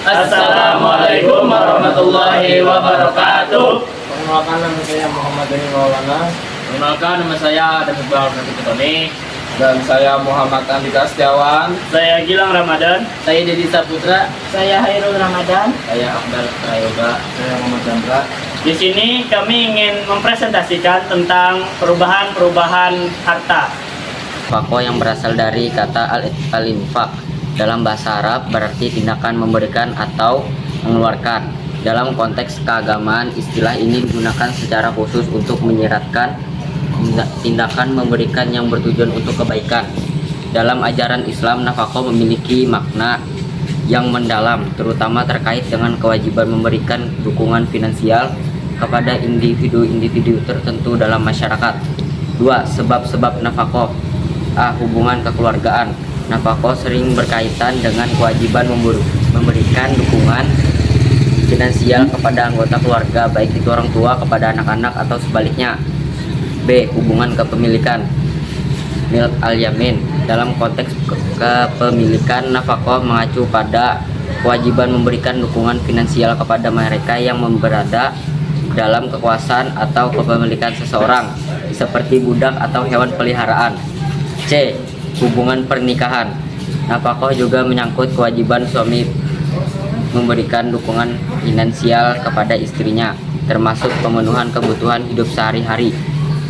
Assalamualaikum warahmatullahi wabarakatuh. Perkenalkan, nama saya Muhammad Dani Maulana. Perkenalkan, nama saya Adam Iqbal Tony. Dan saya Muhammad Andika Setiawan. Saya Gilang Ramadan. Saya Dedi Saputra. Saya Hairul Ramadan. Saya Akbar Prayoga. Saya Muhammad Chandra. Di sini kami ingin mempresentasikan tentang perubahan-perubahan harta. Nafaqah yang berasal dari kata al-infaq. Dalam bahasa Arab berarti tindakan memberikan atau mengeluarkan. Dalam konteks keagamaan, istilah ini digunakan secara khusus untuk menyiratkan tindakan memberikan yang bertujuan untuk kebaikan. Dalam ajaran Islam, nafaqah memiliki makna yang mendalam, terutama terkait dengan kewajiban memberikan dukungan finansial kepada individu-individu tertentu dalam masyarakat. 2. Sebab-sebab nafaqah. A. Hubungan kekeluargaan. Nafaqah sering berkaitan dengan kewajiban memberikan dukungan finansial kepada anggota keluarga, baik itu orang tua kepada anak-anak atau sebaliknya. B. Hubungan kepemilikan. Milk al-yamin. Dalam konteks kepemilikan, nafaqah mengacu pada kewajiban memberikan dukungan finansial kepada mereka yang berada dalam kekuasaan atau kepemilikan seseorang, seperti budak atau hewan peliharaan. C. Hubungan pernikahan. Nafaqah juga menyangkut kewajiban suami memberikan dukungan finansial kepada istrinya, termasuk pemenuhan kebutuhan hidup sehari-hari.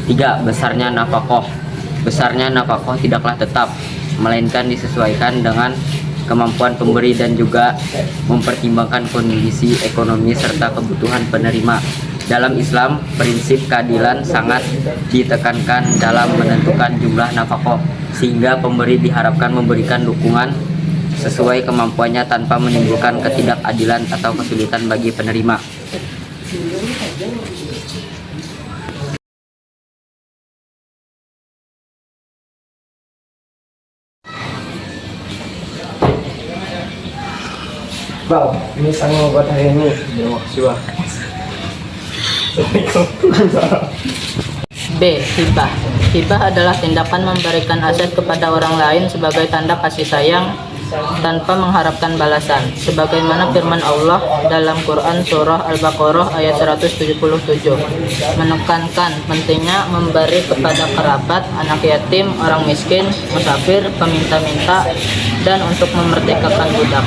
3. Besarnya nafaqah. Besarnya nafaqah tidaklah tetap, melainkan disesuaikan dengan kemampuan pemberi dan juga mempertimbangkan kondisi ekonomi serta kebutuhan penerima. Dalam Islam, prinsip keadilan sangat ditekankan dalam menentukan jumlah nafaqah, sehingga pemberi diharapkan memberikan dukungan sesuai kemampuannya tanpa menimbulkan ketidakadilan atau kesulitan bagi penerima. Bang, ini sangat buat hari ini. Terima kasih, Bang. B. Hibah. Hibah adalah tindakan memberikan aset kepada orang lain sebagai tanda kasih sayang tanpa mengharapkan balasan, sebagaimana firman Allah dalam Quran Surah Al-Baqarah ayat 177, menekankan pentingnya memberi kepada kerabat, anak yatim, orang miskin, musafir, peminta-minta, dan untuk memerdekakan budak.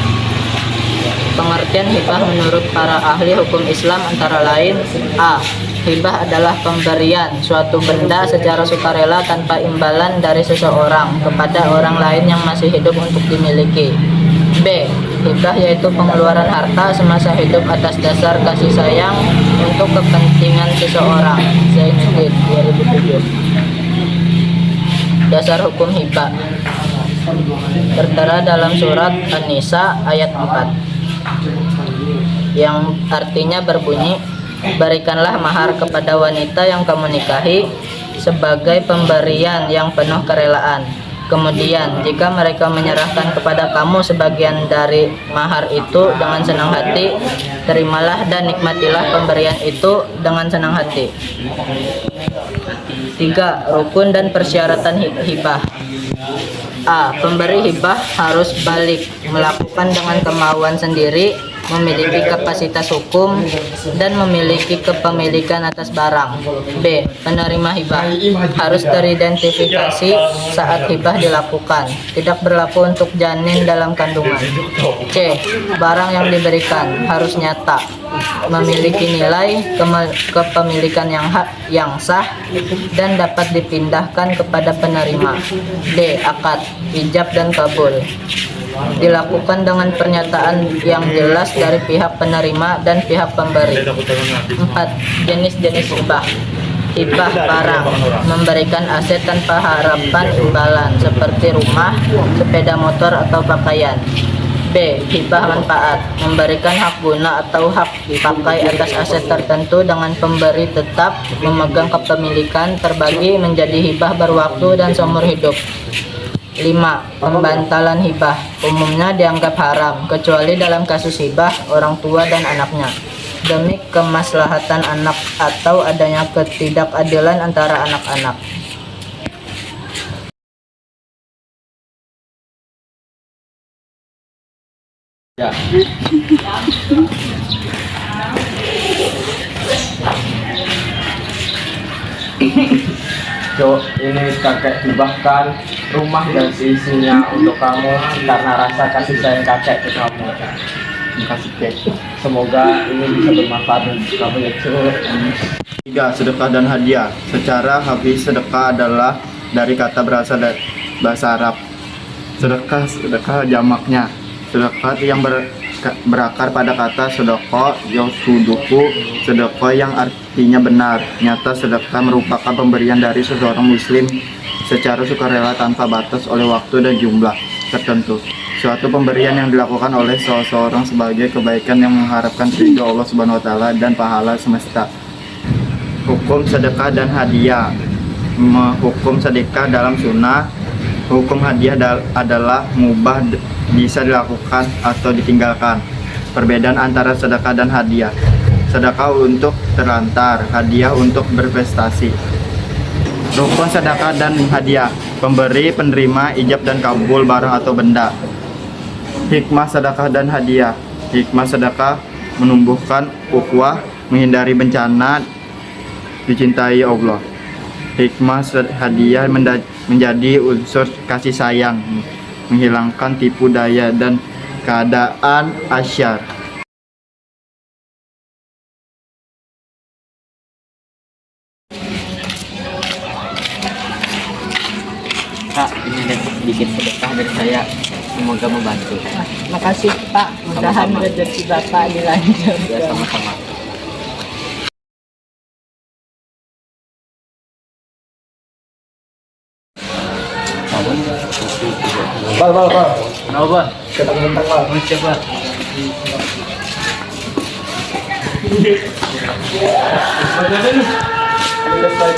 Pengertian hibah menurut para ahli hukum Islam antara lain: A. Hibah adalah pemberian suatu benda secara sukarela tanpa imbalan dari seseorang kepada orang lain yang masih hidup untuk dimiliki. B. Hibah yaitu pengeluaran harta semasa hidup atas dasar kasih sayang untuk kepentingan seseorang. Zainuddin 2007. Dasar hukum hibah tertera dalam surat An-Nisa ayat 4, yang artinya berbunyi, berikanlah mahar kepada wanita yang kamu nikahi sebagai pemberian yang penuh kerelaan. Kemudian jika mereka menyerahkan kepada kamu sebagian dari mahar itu dengan senang hati, terimalah dan nikmatilah pemberian itu dengan senang hati. 3. Rukun dan persyaratan hibah. A. Pemberi hibah harus balik, melakukan dengan kemauan sendiri, memiliki kapasitas hukum, dan memiliki kepemilikan atas barang. B. Penerima hibah harus teridentifikasi saat hibah dilakukan, tidak berlaku untuk janin dalam kandungan. C. Barang yang diberikan harus nyata, memiliki nilai kepemilikan yang sah, dan dapat dipindahkan kepada penerima. D. Akad, ijab, dan kabul dilakukan dengan pernyataan yang jelas dari pihak penerima dan pihak pemberi. 4. Jenis-jenis hibah. Hibah barang, memberikan aset tanpa harapan imbalan seperti rumah, sepeda motor, atau pakaian. B. Hibah manfaat, memberikan hak guna atau hak pakai atas aset tertentu dengan pemberi tetap memegang kepemilikan terbagi menjadi hibah berwaktu dan seumur hidup. 5. Pembantalan hibah umumnya dianggap haram kecuali dalam kasus hibah orang tua dan anaknya, demi kemaslahatan anak atau adanya ketidakadilan antara anak-anak. Ya. Cok, ini kakek hibahkan rumah dan seisinya untuk kamu karena rasa kasih sayang kakek ke kamu. Terima kasih, Kek. Semoga ini bisa bermanfaat untuk kamu ya, Cok. 3. Sedekah dan hadiah. Secara harfiah sedekah adalah dari kata berasal dari bahasa Arab. Sedekah jamaknya. Sedekah yang berakar pada kata sedekah yosuduku, sedekah yang artinya benar. Nyata sedekah merupakan pemberian dari seseorang muslim secara sukarela tanpa batas oleh waktu dan jumlah tertentu. Suatu pemberian yang dilakukan oleh seseorang sebagai kebaikan yang mengharapkan ridho Allah Subhanahu wa taala dan pahala semesta. Hukum sedekah dan hadiah. Hukum sedekah dalam sunnah. Hukum hadiah adalah mubah, bisa dilakukan atau ditinggalkan. Perbedaan antara sedekah dan hadiah. Sedekah untuk terlantar, hadiah untuk berprestasi. Rukun sedekah dan hadiah. Pemberi, penerima, ijab dan kabul barang atau benda. Hikmah sedekah dan hadiah. Hikmah sedekah menumbuhkan ukhuwah, menghindari bencana, dicintai Allah. Hikmah hadiah menjadi unsur kasih sayang, menghilangkan tipu daya dan keadaan asyar. Kak, ini ada sedikit sedekah dari saya. Semoga membantu. Makasih Pak, mudahan Sama-sama. rezeki Bapak dilancarkan. Ya, sama-sama. Bal. Kenapa, Bal? Ketemu bentar, Bal. Siapa?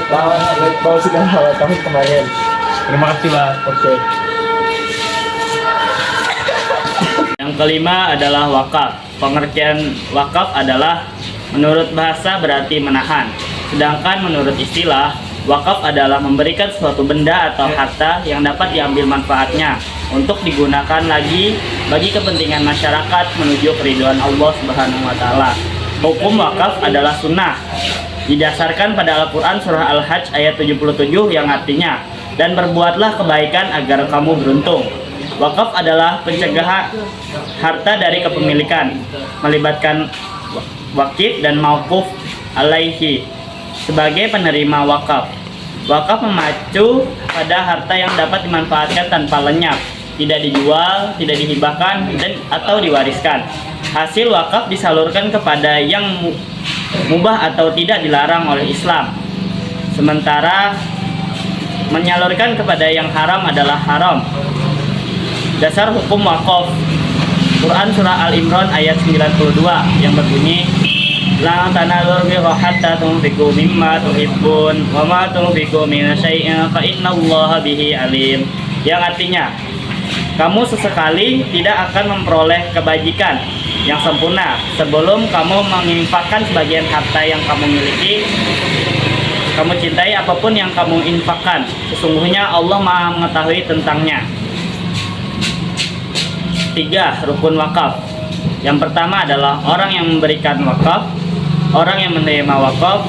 Baik, Bal sudah kami kemarin. Terima kasih, Bal. Oke. Yang kelima adalah wakaf. Pengertian wakaf adalah menurut bahasa berarti menahan. Sedangkan menurut istilah, wakaf adalah memberikan suatu benda atau harta yang dapat diambil manfaatnya untuk digunakan lagi bagi kepentingan masyarakat menuju keridhaan Allah Subhanahu wa taala. Hukum wakaf adalah sunnah. Didasarkan pada Al-Qur'an surah Al-Hajj ayat 77 yang artinya, dan berbuatlah kebaikan agar kamu beruntung. Wakaf adalah pencegahan harta dari kepemilikan, melibatkan wakif dan mauquf alaihi sebagai penerima wakaf. Wakaf memacu pada harta yang dapat dimanfaatkan tanpa lenyap, tidak dijual, tidak dihibahkan, dan atau diwariskan. Hasil wakaf disalurkan kepada yang mubah atau tidak dilarang oleh Islam. Sementara menyalurkan kepada yang haram adalah haram. Dasar hukum wakaf. Quran surah Al-Imran ayat 92 yang berbunyi, La tanalur birra hatta tunfiqu mimma tuhibbun wa ma tunfiqu min syai'in fa innallaha bihi alim. Yang artinya, kamu sesekali tidak akan memperoleh kebajikan yang sempurna sebelum kamu menginfakkan sebagian harta yang kamu miliki, kamu cintai apapun yang kamu infakkan. Sesungguhnya Allah Maha mengetahui tentangnya. 3. Rukun wakaf. Yang pertama adalah orang yang memberikan wakaf, orang yang menerima wakaf.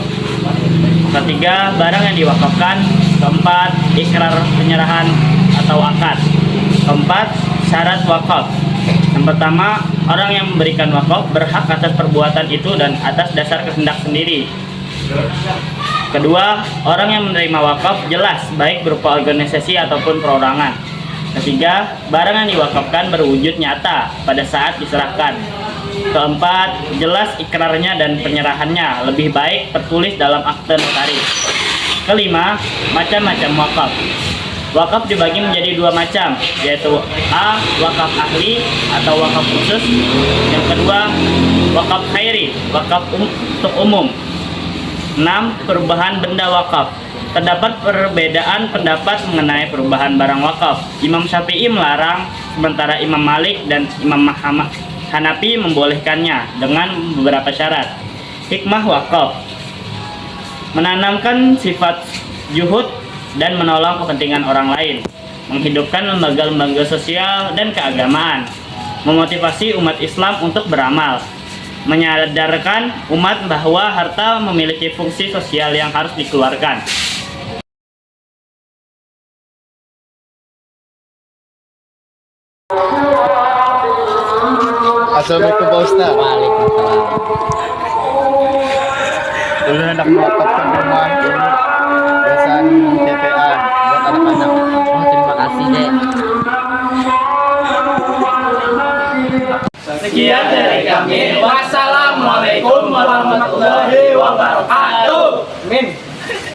Ketiga, barang yang diwakafkan. Keempat, ikrar penyerahan atau akad. Keempat, syarat wakaf. Yang pertama, orang yang memberikan wakaf berhak atas perbuatan itu dan atas dasar kehendak sendiri. Kedua, orang yang menerima wakaf jelas baik berupa organisasi ataupun perorangan. Ketiga, barang yang diwakafkan berwujud nyata pada saat diserahkan. Keempat, jelas ikrarnya dan penyerahannya, lebih baik tertulis dalam akte notaris. Kelima, macam-macam wakaf. Wakaf dibagi menjadi dua macam, yaitu A. Wakaf ahli atau wakaf khusus. Yang kedua, wakaf khairi, wakaf untuk umum. 6. Perubahan benda wakaf. Terdapat perbedaan pendapat mengenai perubahan barang wakaf. Imam Syafi'i melarang, sementara Imam Malik dan Imam Hanafi membolehkannya dengan beberapa syarat. Hikmah wakaf. Menanamkan sifat juhud dan menolong kepentingan orang lain, menghidupkan lembaga-lembaga sosial dan keagamaan, memotivasi umat Islam untuk beramal, menyadarkan umat bahwa harta memiliki fungsi sosial yang harus dikeluarkan. Assalamualaikum Pak Ustaz. Waalaikumsalam. Dulu hendak mewakafkan rumah ini yayasan TPA buat anak-anak. Oh, terima kasih, Dek. Sekian dari kami. Wassalamualaikum warahmatullahi wabarakatuh. Amin.